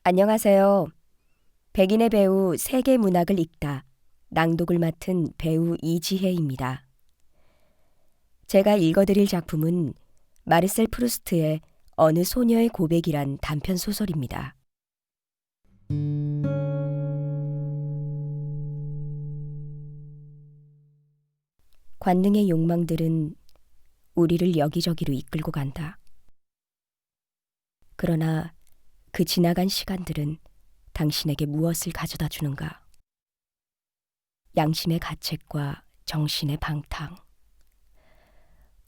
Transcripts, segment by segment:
안녕하세요. 백인의 배우 세계 문학을 읽다. 낭독을 맡은 배우 이지혜입니다. 제가 읽어드릴 작품은 마르셀 프루스트의 어느 소녀의 고백이란 단편 소설입니다. 관능의 욕망들은 우리를 여기저기로 이끌고 간다. 그러나 그 지나간 시간들은 당신에게 무엇을 가져다 주는가? 양심의 가책과 정신의 방탕.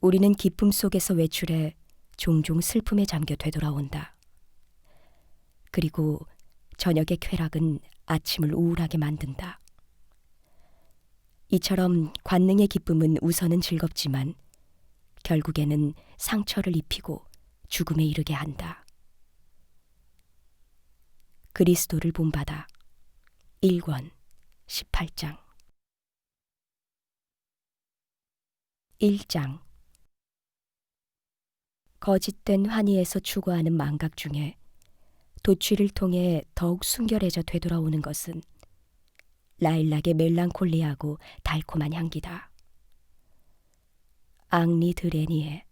우리는 기쁨 속에서 외출해 종종 슬픔에 잠겨 되돌아온다. 그리고 저녁의 쾌락은 아침을 우울하게 만든다. 이처럼 관능의 기쁨은 우선은 즐겁지만 결국에는 상처를 입히고 죽음에 이르게 한다. 그리스도를 본받아 1권 18장 1장 거짓된 환희에서 추구하는 망각 중에 도취를 통해 더욱 순결해져 되돌아오는 것은 라일락의 멜랑콜리하고 달콤한 향기다. 앙리 드레니에.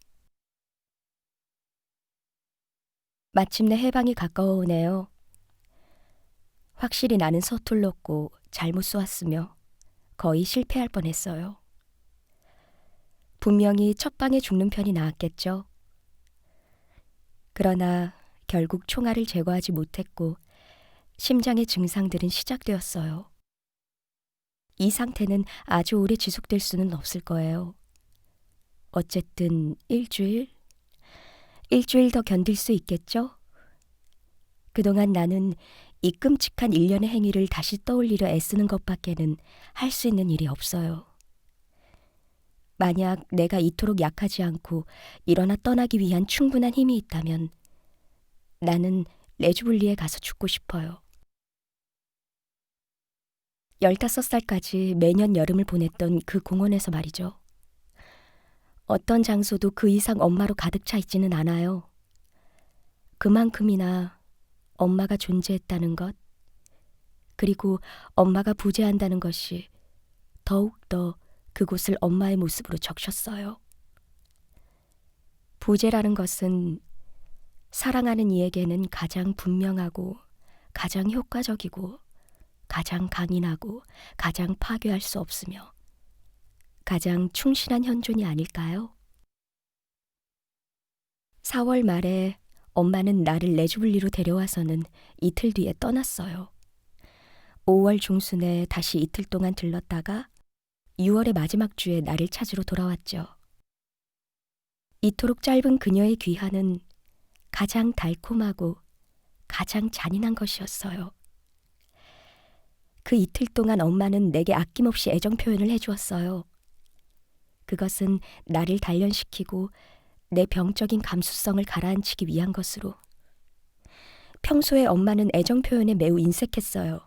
마침내 해방이 가까워오네요. 확실히 나는 서툴렀고 잘못 쏘았으며 거의 실패할 뻔했어요. 분명히 첫 방에 죽는 편이 나았겠죠. 그러나 결국 총알을 제거하지 못했고 심장의 증상들은 시작되었어요. 이 상태는 아주 오래 지속될 수는 없을 거예요. 어쨌든 일주일 더 견딜 수 있겠죠? 그동안 나는 이 끔찍한 일련의 행위를 다시 떠올리려 애쓰는 것밖에는 할 수 있는 일이 없어요. 만약 내가 이토록 약하지 않고 일어나 떠나기 위한 충분한 힘이 있다면 나는 레주블리에 가서 죽고 싶어요. 15살까지 매년 여름을 보냈던 그 공원에서 말이죠. 어떤 장소도 그 이상 엄마로 가득 차 있지는 않아요. 그만큼이나 엄마가 존재했다는 것, 그리고 엄마가 부재한다는 것이 더욱더 그곳을 엄마의 모습으로 적셨어요. 부재라는 것은 사랑하는 이에게는 가장 분명하고 가장 효과적이고 가장 강인하고 가장 파괴할 수 없으며 가장 충실한 현존이 아닐까요? 4월 말에 엄마는 나를 레주블리로 데려와서는 이틀 뒤에 떠났어요. 5월 중순에 다시 이틀 동안 들렀다가 6월의 마지막 주에 나를 찾으러 돌아왔죠. 이토록 짧은 그녀의 귀환은 가장 달콤하고 가장 잔인한 것이었어요. 그 이틀 동안 엄마는 내게 아낌없이 애정 표현을 해주었어요. 그것은 나를 단련시키고 내 병적인 감수성을 가라앉히기 위한 것으로. 평소에 엄마는 애정 표현에 매우 인색했어요.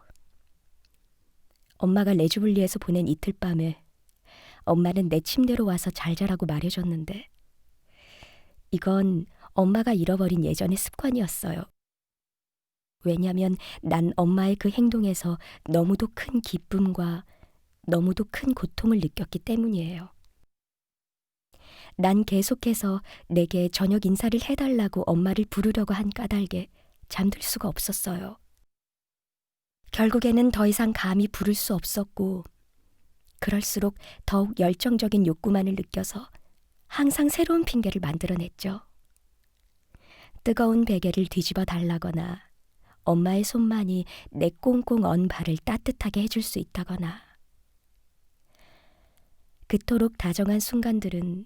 엄마가 레주블리에서 보낸 이틀 밤에 엄마는 내 침대로 와서 잘 자라고 말해줬는데 이건 엄마가 잃어버린 예전의 습관이었어요. 왜냐하면 난 엄마의 그 행동에서 너무도 큰 기쁨과 너무도 큰 고통을 느꼈기 때문이에요. 난 계속해서 내게 저녁 인사를 해달라고 엄마를 부르려고 한 까닭에 잠들 수가 없었어요. 결국에는 더 이상 감히 부를 수 없었고 그럴수록 더욱 열정적인 욕구만을 느껴서 항상 새로운 핑계를 만들어냈죠. 뜨거운 베개를 뒤집어 달라거나 엄마의 손만이 내 꽁꽁 언 발을 따뜻하게 해줄 수 있다거나. 그토록 다정한 순간들은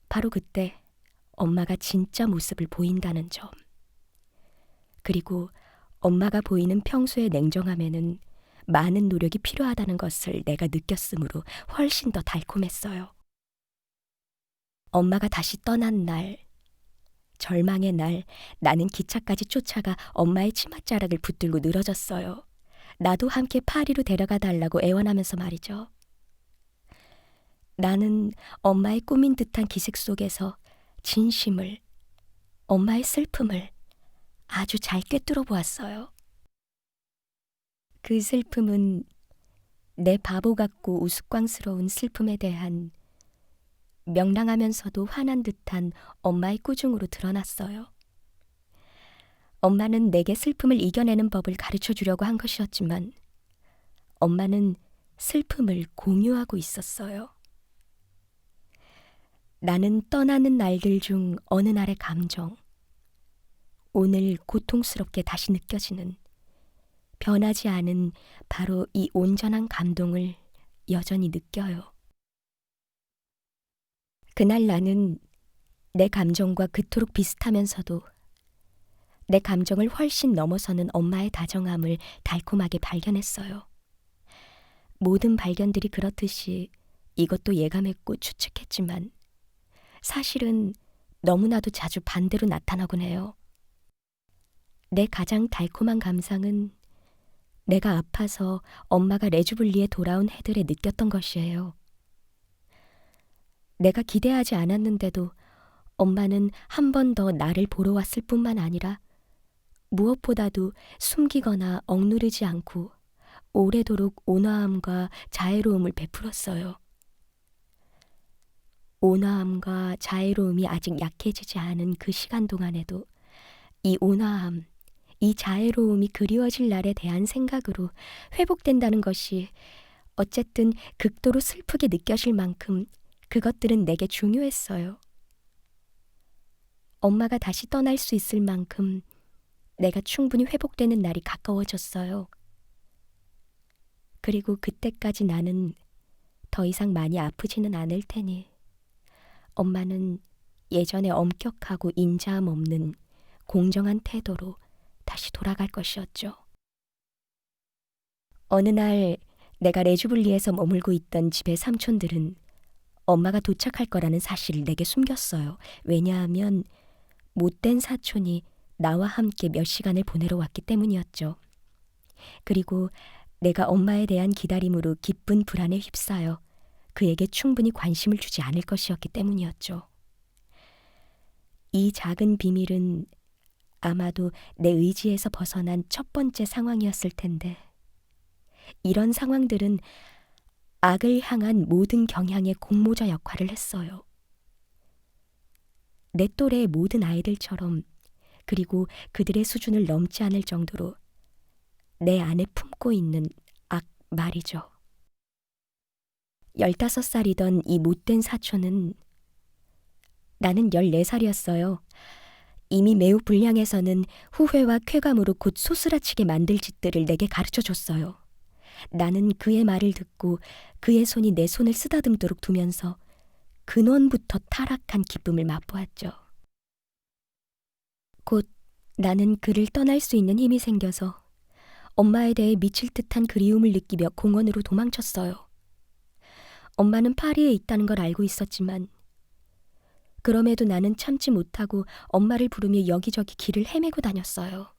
바로 그때 엄마가 진짜 모습을 보인다는 점. 그리고 엄마가 보이는 평소의 냉정함에는 많은 노력이 필요하다는 것을 내가 느꼈으므로 훨씬 더 달콤했어요. 엄마가 다시 떠난 날, 절망의 날, 나는 기차까지 쫓아가 엄마의 치맛자락을 붙들고 늘어졌어요. 나도 함께 파리로 데려가 달라고 애원하면서 말이죠. 나는 엄마의 꾸민 듯한 기색 속에서 진심을, 엄마의 슬픔을, 아주 잘 꿰뚫어 보았어요. 그 슬픔은 내 바보 같고 우스꽝스러운 슬픔에 대한 명랑하면서도 화난 듯한 엄마의 꾸중으로 드러났어요. 엄마는 내게 슬픔을 이겨내는 법을 가르쳐 주려고 한 것이었지만 엄마는 슬픔을 공유하고 있었어요. 나는 떠나는 날들 중 어느 날의 감정, 오늘 고통스럽게 다시 느껴지는 변하지 않은 바로 이 온전한 감동을 여전히 느껴요. 그날 나는 내 감정과 그토록 비슷하면서도 내 감정을 훨씬 넘어서는 엄마의 다정함을 달콤하게 발견했어요. 모든 발견들이 그렇듯이 이것도 예감했고 추측했지만 사실은 너무나도 자주 반대로 나타나곤 해요. 내 가장 달콤한 감상은 내가 아파서 엄마가 레주블리에 돌아온 해들에 느꼈던 것이에요. 내가 기대하지 않았는데도 엄마는 한 번 더 나를 보러 왔을 뿐만 아니라 무엇보다도 숨기거나 억누르지 않고 오래도록 온화함과 자애로움을 베풀었어요. 온화함과 자애로움이 아직 약해지지 않은 그 시간 동안에도 이 온화함, 이 자애로움이 그리워질 날에 대한 생각으로 회복된다는 것이 어쨌든 극도로 슬프게 느껴질 만큼 그것들은 내게 중요했어요. 엄마가 다시 떠날 수 있을 만큼 내가 충분히 회복되는 날이 가까워졌어요. 그리고 그때까지 나는 더 이상 많이 아프지는 않을 테니 엄마는 예전의 엄격하고 인자함 없는 공정한 태도로 다시 돌아갈 것이었죠. 어느 날 내가 레주블리에서 머물고 있던 집의 삼촌들은 엄마가 도착할 거라는 사실을 내게 숨겼어요. 왜냐하면 못된 사촌이 나와 함께 몇 시간을 보내러 왔기 때문이었죠. 그리고 내가 엄마에 대한 기다림으로 기쁜 불안에 휩싸여 그에게 충분히 관심을 주지 않을 것이었기 때문이었죠. 이 작은 비밀은 아마도 내 의지에서 벗어난 첫 번째 상황이었을 텐데 이런 상황들은 악을 향한 모든 경향의 공모자 역할을 했어요. 내 또래의 모든 아이들처럼 그리고 그들의 수준을 넘지 않을 정도로 내 안에 품고 있는 악 말이죠. 15살이던 이 못된 사촌은 나는 14살이었어요. 이미 매우 불량해서는 후회와 쾌감으로 곧 소스라치게 만들 짓들을 내게 가르쳐줬어요. 나는 그의 말을 듣고 그의 손이 내 손을 쓰다듬도록 두면서 근원부터 타락한 기쁨을 맛보았죠. 곧 나는 그를 떠날 수 있는 힘이 생겨서 엄마에 대해 미칠 듯한 그리움을 느끼며 공원으로 도망쳤어요. 엄마는 파리에 있다는 걸 알고 있었지만 그럼에도 나는 참지 못하고 엄마를 부르며 여기저기 길을 헤매고 다녔어요.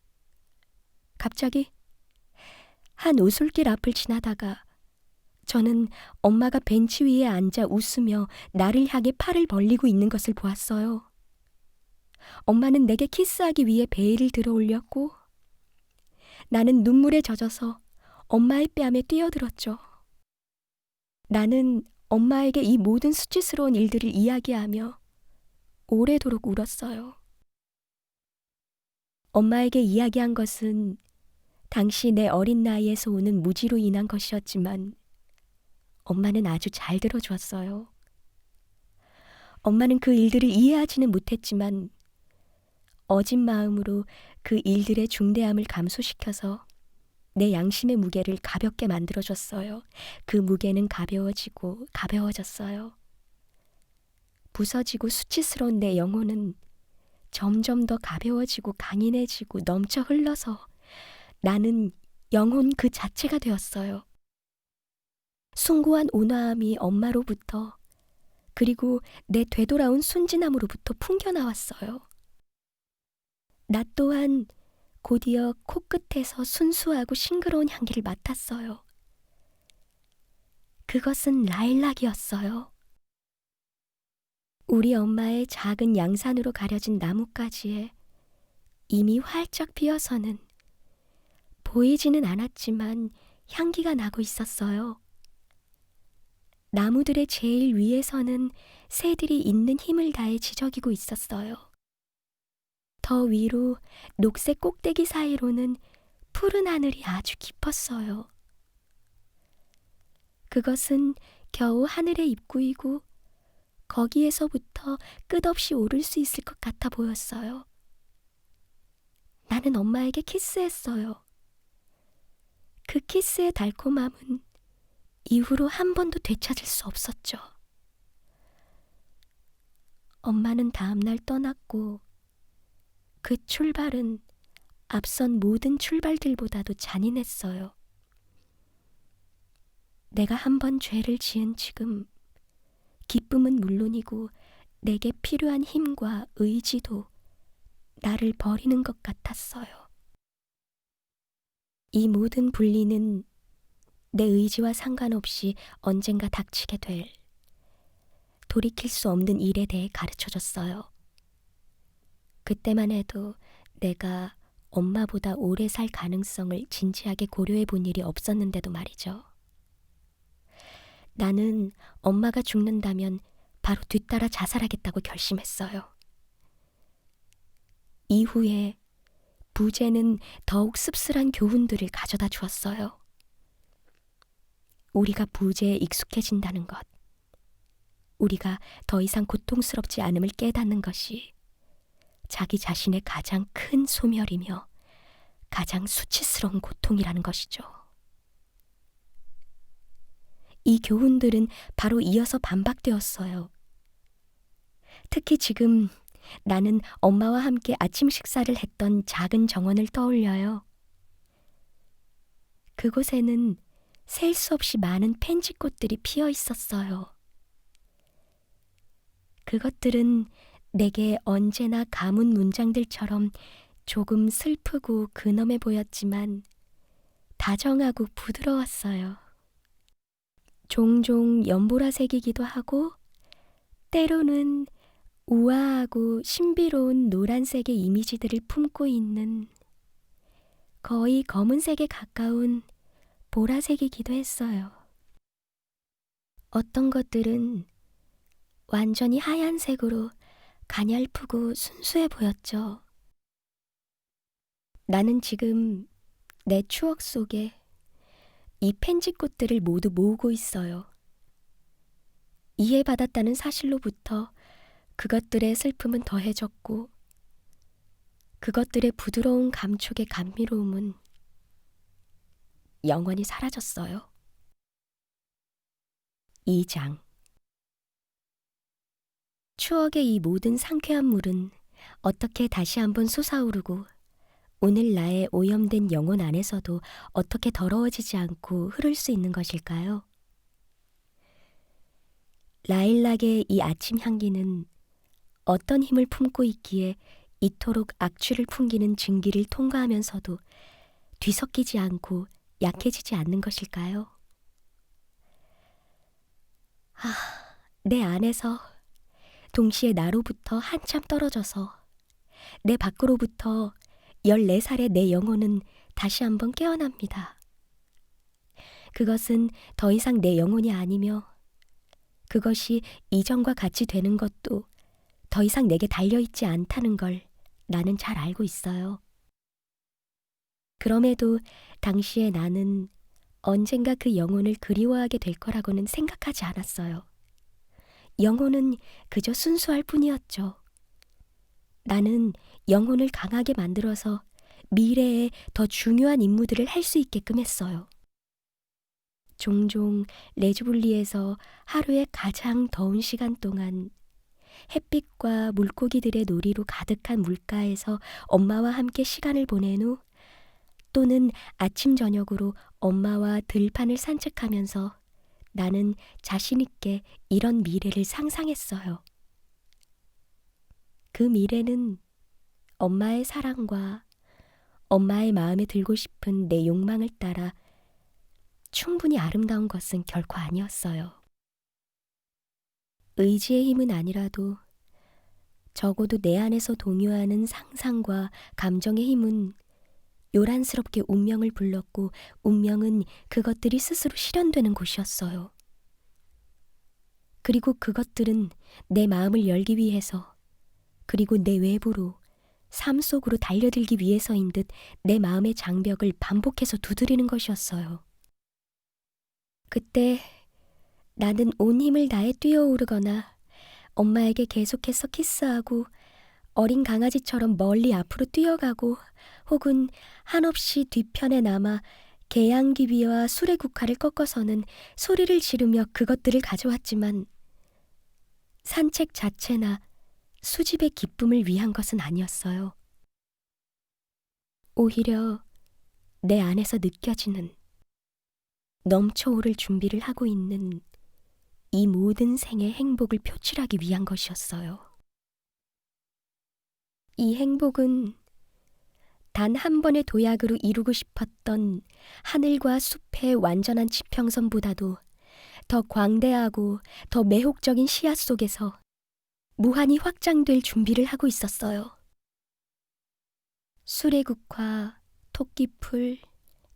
갑자기 한 오솔길 앞을 지나다가 저는 엄마가 벤치 위에 앉아 웃으며 나를 향해 팔을 벌리고 있는 것을 보았어요. 엄마는 내게 키스하기 위해 베일을 들어 올렸고 나는 눈물에 젖어서 엄마의 뺨에 뛰어들었죠. 나는 엄마에게 이 모든 수치스러운 일들을 이야기하며 오래도록 울었어요. 엄마에게 이야기한 것은 당시 내 어린 나이에서 오는 무지로 인한 것이었지만 엄마는 아주 잘 들어주었어요. 엄마는 그 일들을 이해하지는 못했지만 어진 마음으로 그 일들의 중대함을 감소시켜서 내 양심의 무게를 가볍게 만들어줬어요. 그 무게는 가벼워지고 가벼워졌어요. 부서지고 수치스러운 내 영혼은 점점 더 가벼워지고 강인해지고 넘쳐 흘러서 나는 영혼 그 자체가 되었어요. 숭고한 온화함이 엄마로부터 그리고 내 되돌아온 순진함으로부터 풍겨나왔어요. 나 또한 곧이어 코끝에서 순수하고 싱그러운 향기를 맡았어요. 그것은 라일락이었어요. 우리 엄마의 작은 양산으로 가려진 나뭇가지에 이미 활짝 피어서는 보이지는 않았지만 향기가 나고 있었어요. 나무들의 제일 위에서는 새들이 있는 힘을 다해 지저귀고 있었어요. 더 위로 녹색 꼭대기 사이로는 푸른 하늘이 아주 깊었어요. 그것은 겨우 하늘의 입구이고 거기에서부터 끝없이 오를 수 있을 것 같아 보였어요. 나는 엄마에게 키스했어요. 그 키스의 달콤함은 이후로 한 번도 되찾을 수 없었죠. 엄마는 다음날 떠났고 그 출발은 앞선 모든 출발들보다도 잔인했어요. 내가 한 번 죄를 지은 지금 기쁨은 물론이고 내게 필요한 힘과 의지도 나를 버리는 것 같았어요. 이 모든 분리는 내 의지와 상관없이 언젠가 닥치게 될 돌이킬 수 없는 일에 대해 가르쳐줬어요. 그때만 해도 내가 엄마보다 오래 살 가능성을 진지하게 고려해 본 일이 없었는데도 말이죠. 나는 엄마가 죽는다면 바로 뒤따라 자살하겠다고 결심했어요. 이후에 부제는 더욱 씁쓸한 교훈들을 가져다 주었어요. 우리가 부제에 익숙해진다는 것, 우리가 더 이상 고통스럽지 않음을 깨닫는 것이 자기 자신의 가장 큰 소멸이며 가장 수치스러운 고통이라는 것이죠. 이 교훈들은 바로 이어서 반박되었어요. 특히 지금 나는 엄마와 함께 아침 식사를 했던 작은 정원을 떠올려요. 그곳에는 셀 수 없이 많은 펜지꽃들이 피어 있었어요. 그것들은 내게 언제나 가문 문장들처럼 조금 슬프고 근엄해 보였지만 다정하고 부드러웠어요. 종종 연보라색이기도 하고 때로는 우아하고 신비로운 노란색의 이미지들을 품고 있는 거의 검은색에 가까운 보라색이기도 했어요. 어떤 것들은 완전히 하얀색으로 가냘프고 순수해 보였죠. 나는 지금 내 추억 속에 이 펜지꽃들을 모두 모으고 있어요. 이해받았다는 사실로부터 그것들의 슬픔은 더해졌고 그것들의 부드러운 감촉의 감미로움은 영원히 사라졌어요. 2장. 추억의 이 모든 상쾌한 물은 어떻게 다시 한번 솟아오르고 오늘 나의 오염된 영혼 안에서도 어떻게 더러워지지 않고 흐를 수 있는 것일까요? 라일락의 이 아침 향기는 어떤 힘을 품고 있기에 이토록 악취를 풍기는 증기를 통과하면서도 뒤섞이지 않고 약해지지 않는 것일까요? 내 안에서 동시에 나로부터 한참 떨어져서 내 밖으로부터 14살의 내 영혼은 다시 한번 깨어납니다. 그것은 더 이상 내 영혼이 아니며 그것이 이전과 같이 되는 것도 더 이상 내게 달려있지 않다는 걸 나는 잘 알고 있어요. 그럼에도 당시에 나는 언젠가 그 영혼을 그리워하게 될 거라고는 생각하지 않았어요. 영혼은 그저 순수할 뿐이었죠. 나는 영혼을 강하게 만들어서 미래에 더 중요한 임무들을 할 수 있게끔 했어요. 종종 레주블리에서 하루의 가장 더운 시간 동안 햇빛과 물고기들의 놀이로 가득한 물가에서 엄마와 함께 시간을 보낸 후 또는 아침 저녁으로 엄마와 들판을 산책하면서 나는 자신 있게 이런 미래를 상상했어요. 그 미래는 엄마의 사랑과 엄마의 마음에 들고 싶은 내 욕망을 따라 충분히 아름다운 것은 결코 아니었어요. 의지의 힘은 아니라도 적어도 내 안에서 동요하는 상상과 감정의 힘은 요란스럽게 운명을 불렀고 운명은 그것들이 스스로 실현되는 곳이었어요. 그리고 그것들은 내 마음을 열기 위해서 그리고 내 외부로 삶 속으로 달려들기 위해서인 듯 내 마음의 장벽을 반복해서 두드리는 것이었어요. 그때 나는 온 힘을 다해 뛰어오르거나 엄마에게 계속해서 키스하고 어린 강아지처럼 멀리 앞으로 뛰어가고 혹은 한없이 뒤편에 남아 계양귀비와 수레국화를 꺾어서는 소리를 지르며 그것들을 가져왔지만 산책 자체나 수집의 기쁨을 위한 것은 아니었어요. 오히려 내 안에서 느껴지는 넘쳐오를 준비를 하고 있는 이 모든 생의 행복을 표출하기 위한 것이었어요. 이 행복은 단 한 번의 도약으로 이루고 싶었던 하늘과 숲의 완전한 지평선보다도 더 광대하고 더 매혹적인 시야 속에서 무한히 확장될 준비를 하고 있었어요. 수레국화, 토끼풀,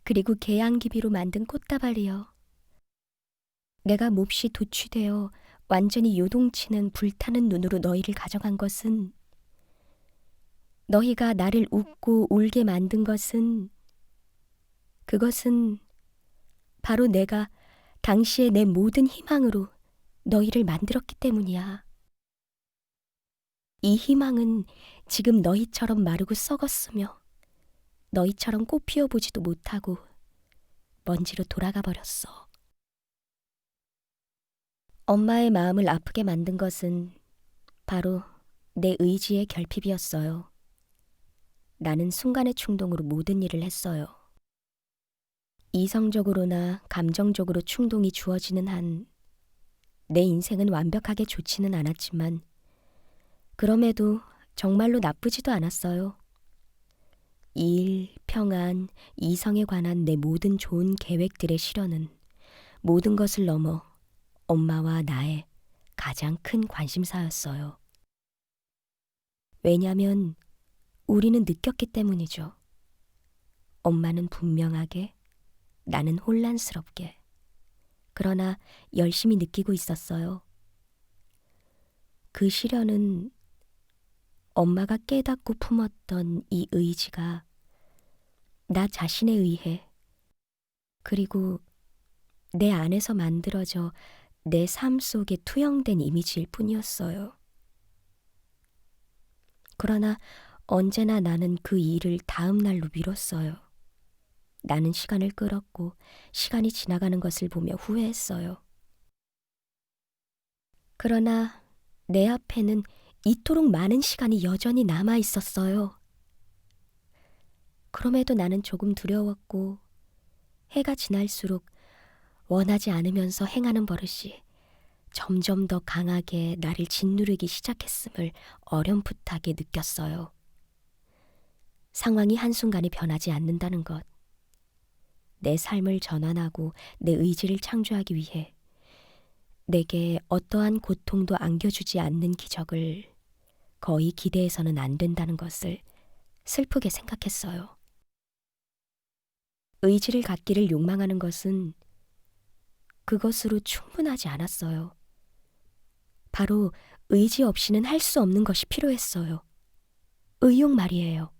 그리고 계양귀비로 만든 꽃다발이여. 내가 몹시 도취되어 완전히 요동치는 불타는 눈으로 너희를 가져간 것은, 너희가 나를 웃고 울게 만든 것은, 그것은 바로 내가 당시에 내 모든 희망으로 너희를 만들었기 때문이야. 이 희망은 지금 너희처럼 마르고 썩었으며 너희처럼 꽃 피워보지도 못하고 먼지로 돌아가 버렸어. 엄마의 마음을 아프게 만든 것은 바로 내 의지의 결핍이었어요. 나는 순간의 충동으로 모든 일을 했어요. 이성적으로나 감정적으로 충동이 주어지는 한 내 인생은 완벽하게 좋지는 않았지만 그럼에도 정말로 나쁘지도 않았어요. 일, 평안, 이성에 관한 내 모든 좋은 계획들의 실현은 모든 것을 넘어 엄마와 나의 가장 큰 관심사였어요. 왜냐하면 우리는 느꼈기 때문이죠. 엄마는 분명하게, 나는 혼란스럽게, 그러나 열심히 느끼고 있었어요. 그 시련은 엄마가 깨닫고 품었던 이 의지가 나 자신에 의해 그리고 내 안에서 만들어져 내 삶 속에 투영된 이미지일 뿐이었어요. 그러나 언제나 나는 그 일을 다음 날로 미뤘어요. 나는 시간을 끌었고 시간이 지나가는 것을 보며 후회했어요. 그러나 내 앞에는 이토록 많은 시간이 여전히 남아 있었어요. 그럼에도 나는 조금 두려웠고 해가 지날수록 원하지 않으면서 행하는 버릇이 점점 더 강하게 나를 짓누르기 시작했음을 어렴풋하게 느꼈어요. 상황이 한순간에 변하지 않는다는 것, 내 삶을 전환하고 내 의지를 창조하기 위해 내게 어떠한 고통도 안겨주지 않는 기적을 거의 기대해서는 안 된다는 것을 슬프게 생각했어요. 의지를 갖기를 욕망하는 것은 그것으로 충분하지 않았어요. 바로 의지 없이는 할 수 없는 것이 필요했어요. 의욕 말이에요.